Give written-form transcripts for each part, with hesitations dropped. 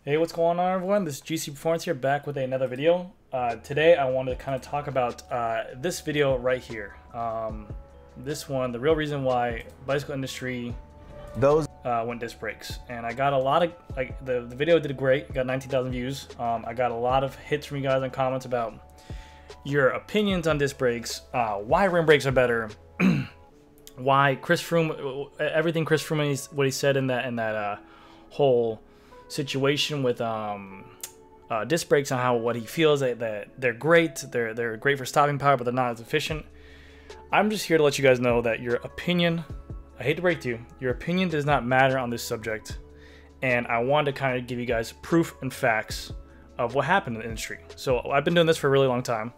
Hey, what's going on, everyone? This is GC Performance here, back with another video. Today I wanted to kind of talk about this video right here. This one, the real reason why bicycle industry went disc brakes. And I got a lot of, like, the video did great. It got 19,000 views. I got a lot of hits from you guys in comments about your opinions on disc brakes, why rim brakes are better, why Chris Froome, everything Chris Froome, what he said in that whole situation with disc brakes, on how what he feels that they're great, they're great for stopping power, but they're not as efficient. I'm just here to let you guys know that your opinion, I hate to break to you, your opinion does not matter on this subject, and I wanted to kind of give you guys proof and facts of what happened in the industry. So I've been doing this for a really long time,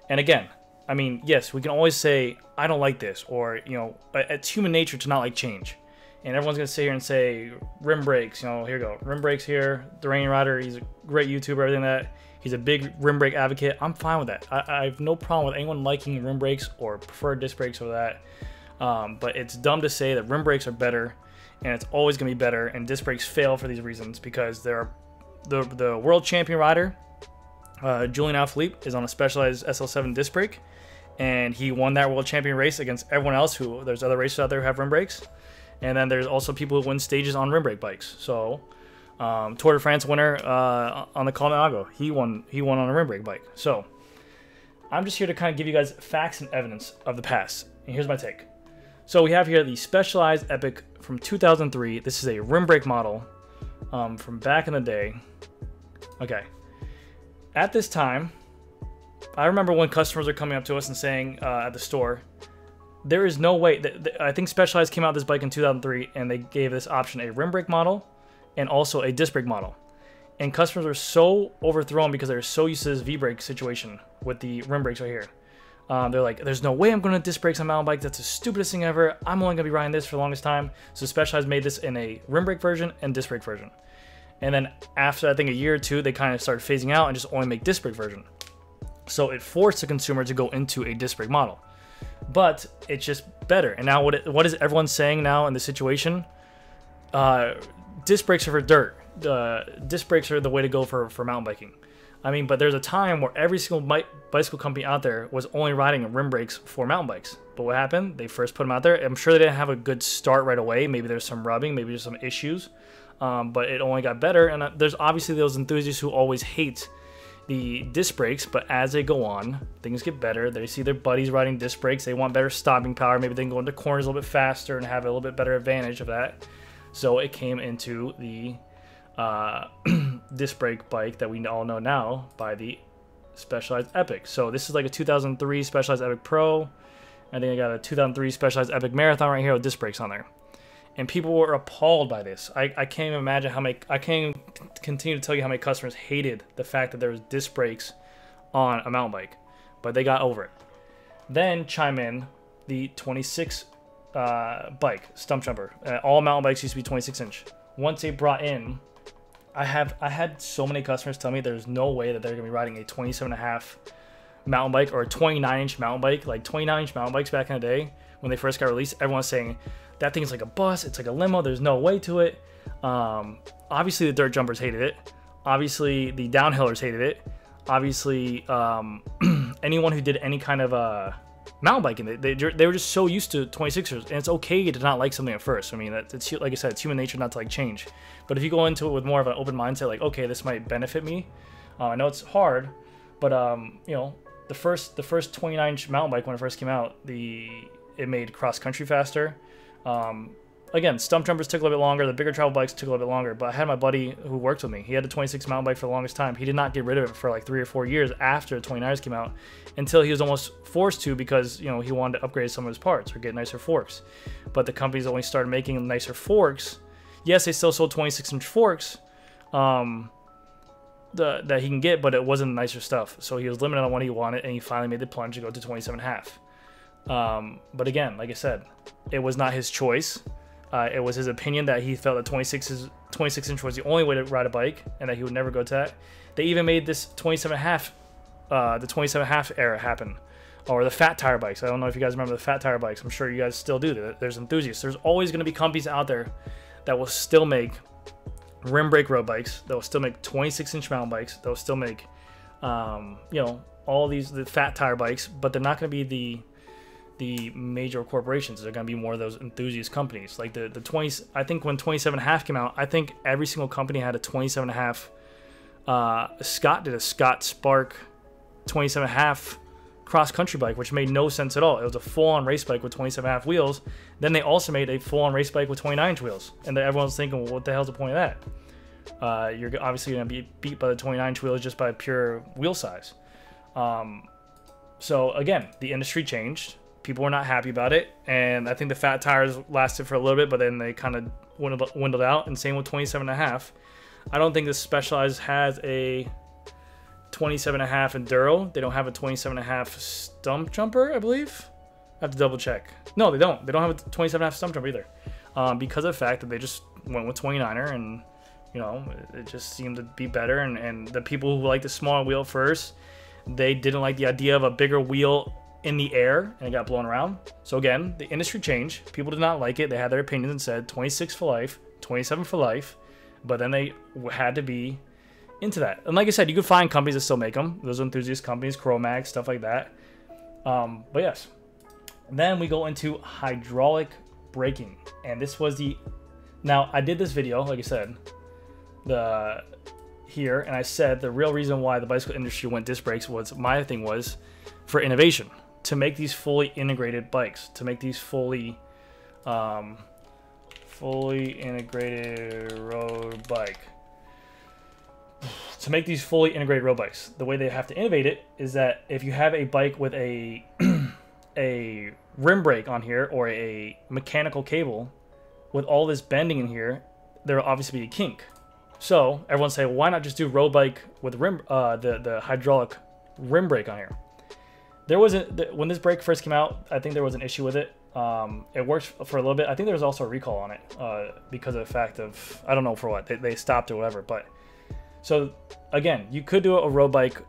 and again, I mean, yes, we can always say I don't like this, or, you know, it's human nature to not like change. And everyone's going to sit here and say, rim brakes, you know, here you go. Rim brakes here. Duranian Rider, he's a great YouTuber, everything that. He's a big rim brake advocate. I'm fine with that. I have no problem with anyone liking rim brakes or prefer disc brakes over that. But it's dumb to say that rim brakes are better, and it's always going to be better, and disc brakes fail for these reasons, because they're the world champion rider, Julian Alaphilippe, is on a Specialized SL7 disc brake, and he won that world champion race against everyone else there's other racers out there who have rim brakes. And then there's also people who win stages on rim brake bikes. So, Tour de France winner on the Colnago, he won on a rim brake bike. So, I'm just here to kind of give you guys facts and evidence of the past. And here's my take. So we have here the Specialized Epic from 2003. This is a rim brake model from back in the day. Okay. At this time, I remember when customers are coming up to us and saying at the store, there is no way I think Specialized came out with this bike in 2003, and they gave this option, a rim brake model and also a disc brake model. And customers were so overthrown because they're so used to this V-brake situation with the rim brakes right here. They're like, there's no way I'm going to disc brakes on mountain bike. That's the stupidest thing ever. I'm only going to be riding this for the longest time. So Specialized made this in a rim brake version and disc brake version. And then after, I think, a year or two, they kind of started phasing out and just only make disc brake version. So it forced the consumer to go into a disc brake model. But it's just better. And now what is everyone saying now in the situation? Disc brakes are for dirt. Disc brakes are the way to go for mountain biking. I mean, but there's a time where every single bicycle company out there was only riding rim brakes for mountain bikes. But what happened? They first put them out there. I'm sure they didn't have a good start right away. Maybe there's some rubbing. Maybe there's some issues. But it only got better. And there's obviously those enthusiasts who always hate the disc brakes, but as they go on, things get better. They see their buddies riding disc brakes. They want better stopping power. Maybe they can go into corners a little bit faster and have a little bit better advantage of that. So it came into the disc brake bike that we all know now by the Specialized Epic. So this is like a 2003 Specialized Epic Pro. I think I got a 2003 Specialized Epic Marathon right here with disc brakes on there. And people were appalled by this. I can't even imagine how many, I can't even continue to tell you how many customers hated the fact that there was disc brakes on a mountain bike. But they got over it. Then chime in the 26 bike, Stump Jumper. All mountain bikes used to be 26 inch. Once they brought in, I had so many customers tell me there's no way that they're going to be riding a 27.5 mountain bike or a 29 inch mountain bike. Like 29 inch mountain bikes back in the day, when they first got released, everyone was saying, that thing is like a bus, it's like a limo, there's no way to it. Obviously the dirt jumpers hated it. Obviously the downhillers hated it. Obviously anyone who did any kind of mountain biking, they were just so used to 26ers, and it's okay to not like something at first. I mean, it's, like I said, it's human nature not to like change. But if you go into it with more of an open mindset, like, okay, this might benefit me. I know it's hard, but you know, the first 29 inch mountain bike, when it first came out, it made cross country faster. Again, stump jumpers took a little bit longer. The bigger travel bikes took a little bit longer. But I had my buddy who worked with me. He had a 26 mountain bike for the longest time. He did not get rid of it for like 3 or 4 years after the 29ers came out, until he was almost forced to, because, you know, he wanted to upgrade some of his parts or get nicer forks. But the companies only started making nicer forks. Yes, they still sold 26-inch forks that he can get, but it wasn't nicer stuff. So he was limited on what he wanted, and he finally made the plunge to go to 27.5. But again, like I said, it was not his choice. It was his opinion that he felt that 26 inch was the only way to ride a bike, and that he would never go to that. They even made this 27.5, the 27.5 era happen, or the fat tire bikes. I don't know if you guys remember the fat tire bikes. I'm sure you guys still do. There's enthusiasts. There's always going to be companies out there that will still make rim brake road bikes. They'll still make 26-inch mountain bikes. They'll still make, you know, all the fat tire bikes, but they're not going to be the major corporations. They're going to be more of those enthusiast companies. Like the 20s, I think when 27.5 came out, I think every single company had a 27.5. Scott did a Scott Spark 27.5 cross-country bike, which made no sense at all. It was a full-on race bike with 27.5 wheels. Then they also made a full-on race bike with 29-inch wheels. And everyone's thinking, well, what the hell's the point of that? You're obviously going to be beat by the 29-inch wheels just by pure wheel size. So again, the industry changed. People were not happy about it, and I think the fat tires lasted for a little bit, but then they kind of dwindled out. And same with 27.5. I don't think the Specialized has a 27.5 enduro. They don't have a 27.5 stump jumper, I believe. I have to double check. No, they don't. They don't have a 27.5 stump jumper either, because of the fact that they just went with 29er, and you know, it just seemed to be better. And the people who like the smaller wheel first, they didn't like the idea of a bigger wheel in the air, and it got blown around. So again, the industry changed. People did not like it. They had their opinions and said 26 for life, 27 for life, but then they had to be into that. And like I said, you could find companies that still make them. Those enthusiast companies, Chromag, stuff like that. But yes. Then we go into hydraulic braking, and this was the. Now I did this video, like I said, here, and I said the real reason why the bicycle industry went disc brakes was my thing was for innovation, to make these fully integrated bikes, to make these fully integrated road bike. To make these fully integrated road bikes, the way they have to innovate it is that if you have a bike with a a rim brake on here or a mechanical cable with all this bending in here, there will obviously be a kink. So everyone say, why not just do road bike with rim, the hydraulic rim brake on here? There was when this brake first came out, I think there was an issue with it. It worked for a little bit. I think there was also a recall on it because of the fact of, I don't know for what, they stopped or whatever. But so again, you could do a road bike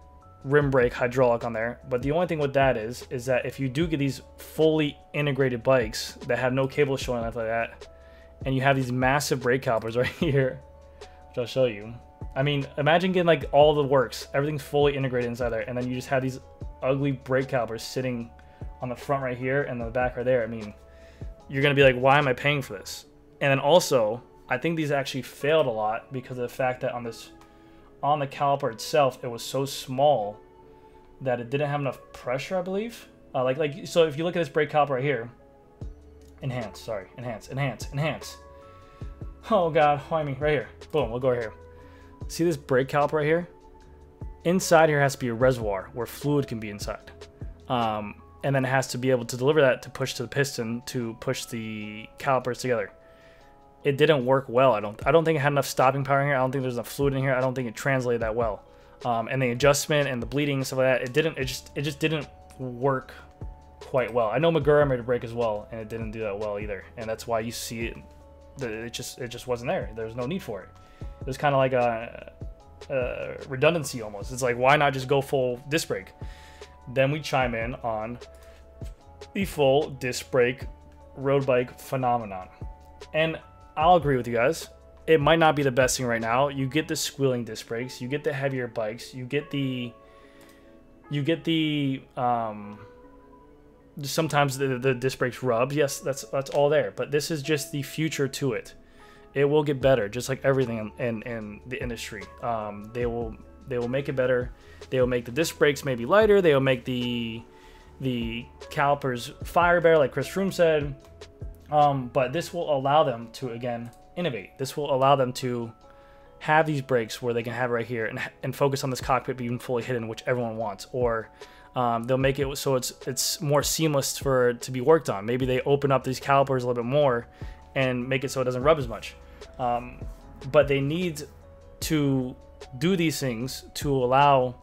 rim brake hydraulic on there, but the only thing with that is that if you do get these fully integrated bikes that have no cable showing like that, and you have these massive brake calipers right here, which I'll show you. I mean, imagine getting like all the works, everything's fully integrated inside there, and then you just have these ugly brake calipers sitting on the front right here and the back right there. I mean, you're gonna be like, why am I paying for this? And then also, I think these actually failed a lot because of the fact that on the caliper itself, it was so small that it didn't have enough pressure, I believe. So if you look at this brake caliper right here, enhance. Oh God, why me? Right here, boom, we'll go right here. See this brake caliper right here? Inside here has to be a reservoir where fluid can be inside. And then it has to be able to deliver that to push to the piston to push the calipers together. It didn't work well. I don't think it had enough stopping power in here. I don't think there's enough fluid in here. I don't think it translated that well. And the adjustment and the bleeding and stuff like that, it just didn't work quite well. I know Magura made a brake as well, and it didn't do that well either. And that's why you see it. It just wasn't there. There was no need for it. It was kind of like a redundancy almost. It's like, why not just go full disc brake? Then we chime in on the full disc brake road bike phenomenon. And I'll agree with you guys. It might not be the best thing right now. You get the squealing disc brakes, you get the heavier bikes, you get the sometimes the disc brakes rub. Yes, that's all there. But this is just the future to it. It will get better, just like everything in the industry. They will make it better. They will make the disc brakes maybe lighter. They will make the calipers fire better, like Chris Froome said. But this will allow them to, again, innovate. This will allow them to have these brakes where they can have it right here and focus on this cockpit being fully hidden, which everyone wants. Or they'll make it so it's more seamless for it to be worked on. Maybe they open up these calipers a little bit more and make it so it doesn't rub as much. But they need to do these things to allow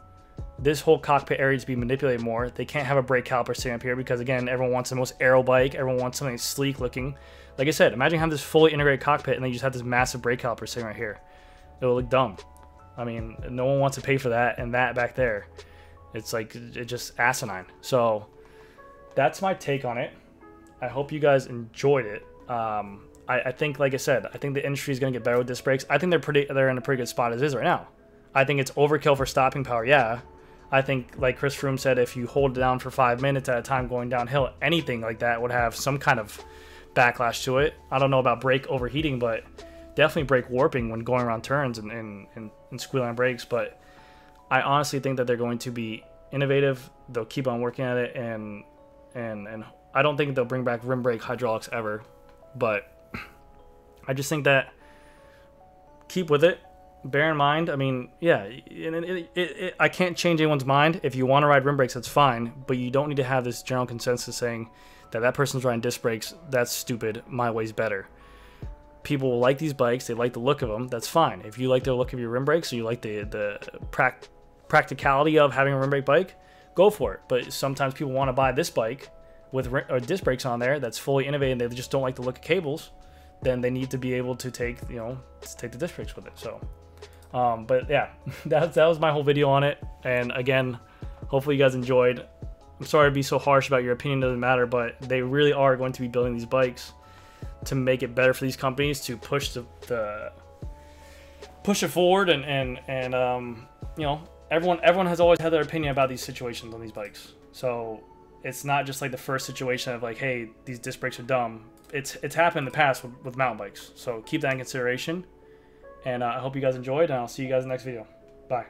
this whole cockpit area to be manipulated more. They can't have a brake caliper sitting up here because, again, everyone wants the most aero bike. Everyone wants something sleek looking. Like I said, imagine having this fully integrated cockpit and then you just have this massive brake caliper sitting right here. It will look dumb. I mean, no one wants to pay for that, and that back there, it's like, it's just asinine. So that's my take on it. I hope you guys enjoyed it. I think, like I said, I think the industry is going to get better with disc brakes. I think they're in a pretty good spot as is right now. I think it's overkill for stopping power, yeah. I think, like Chris Froome said, if you hold it down for 5 minutes at a time going downhill, anything like that would have some kind of backlash to it. I don't know about brake overheating, but definitely brake warping when going around turns and squealing on brakes. But I honestly think that they're going to be innovative. They'll keep on working at it, and I don't think they'll bring back rim brake hydraulics ever. But I just think that keep with it. Bear in mind, I mean, yeah, I can't change anyone's mind. If you want to ride rim brakes, that's fine, but you don't need to have this general consensus saying that that person's riding disc brakes. That's stupid. My way's better. People will like these bikes. They like the look of them. That's fine. If you like the look of your rim brakes, or you like the practicality of having a rim brake bike, go for it. But sometimes people want to buy this bike with disc brakes on there that's fully innovative, and they just don't like the look of cables. Then they need to be able to take the disc brakes with it. So. But yeah, that was my whole video on it. And again, hopefully you guys enjoyed. I'm sorry to be so harsh about your opinion, doesn't matter, but they really are going to be building these bikes to make it better for these companies to push push it forward. And you know, everyone has always had their opinion about these situations on these bikes. So it's not just like the first situation of like, hey, these disc brakes are dumb. It's happened in the past with mountain bikes. So keep that in consideration. And I hope you guys enjoyed, and I'll see you guys in the next video. Bye.